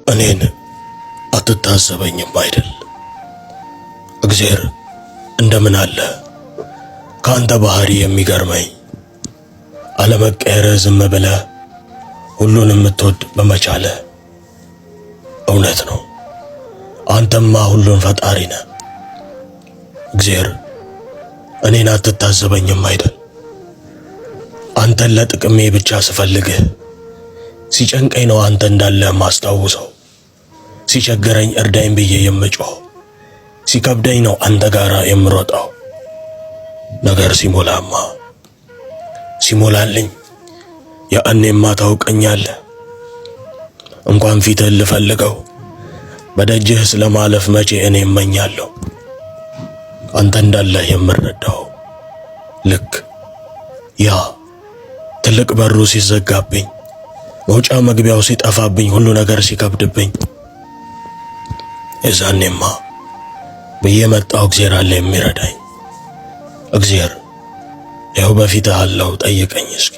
እኔን አትታዘበኝም አይደል? እግዚአብሔር እንደምን አለ? ካንተ ባህሪ የሚገርመኝ አለመቀየር ዝም ብለህ ሁሉንም የምትወድ በመቻለ እውነት ነው። አንተማ ሁሉን ፈጣሪ ነህ። እግዚአብሔር እኔን አትታዘበኝም አይደል? አንተን ለጥቅሜ ብቻ ስፈልግህ ሲጨንቀኝ ነው አንተ እንዳለህ ማስታውሰው። ሲቸገረኝ እርዳኝ ብዬ የምጮህ ሲከብደኝ ነው አንተ ጋራ የምሮጠው። ነገር ሲሞላልኝ ያኔማ ታውቀኛለህ። እንኳን ፊትህን ልፈልገው በደጅህ ስለማለፍ መቼ እኔ እመኛለሁ። አንተ እንዳለህ የምረዳው ልክ ያ ትልቅ በሩ ሲዘጋብኝ መውጫ መግቢያው ሲጠፋብኝ ሁሉ ነገር ሲከብድብኝ የዛኔማ በየመጣው እግዚአብሔር አለ የሚረዳኝ። እግዚአብሔር ይኸው በፊትህ አለው ጠይቀኝ እስኪ።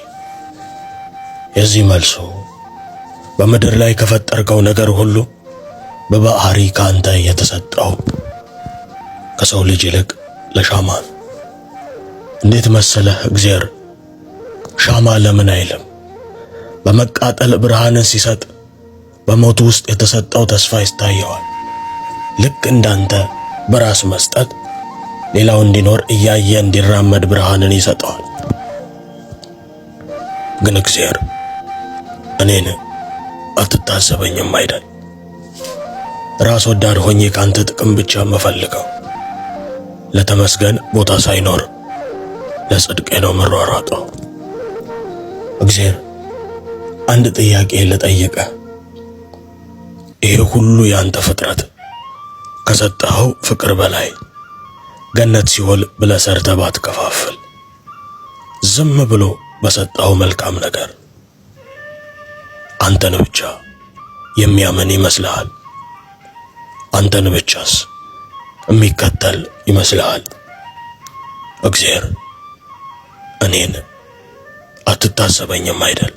የዚህ መልሱ በምድር ላይ ከፈጠርከው ነገር ሁሉ በባህሪ ካንተ የተሰጠው ከሰው ልጅ ይልቅ ለሻማ እንዴት መሰለህ? እግዚአብሔር ሻማ ለምን አይልም? በመቃጠል ብርሃንን ሲሰጥ በሞቱ ውስጥ የተሰጠው ተስፋ ይታየዋል። ልክ እንዳንተ በራስ መስጠት ሌላው እንዲኖር እያየ እንዲራመድ ብርሃንን ይሰጠዋል። ግን እግዚአብሔር እኔን አትታዘበኝም አይደል? ራስ ወዳድ ሆኜ ካንተ ጥቅም ብቻ መፈልገው ለተመስገን ቦታ ሳይኖር ለጽድቄ ነው መሯሯጠው። እግዚአብሔር አንድ ጥያቄ ልጠይቀ። ይሄ ሁሉ ያንተ ፍጥረት ከሰጠኸው ፍቅር በላይ ገነት ሲኦል ብለህ ሰርተህ ባትከፋፍል ዝም ብሎ በሰጠኸው መልካም ነገር አንተን ብቻ የሚያምን ይመስልሃል? አንተን ብቻስ የሚከተል ይመስልሃል? እግዚአብሔር እኔን አትታዘበኝም አይደል?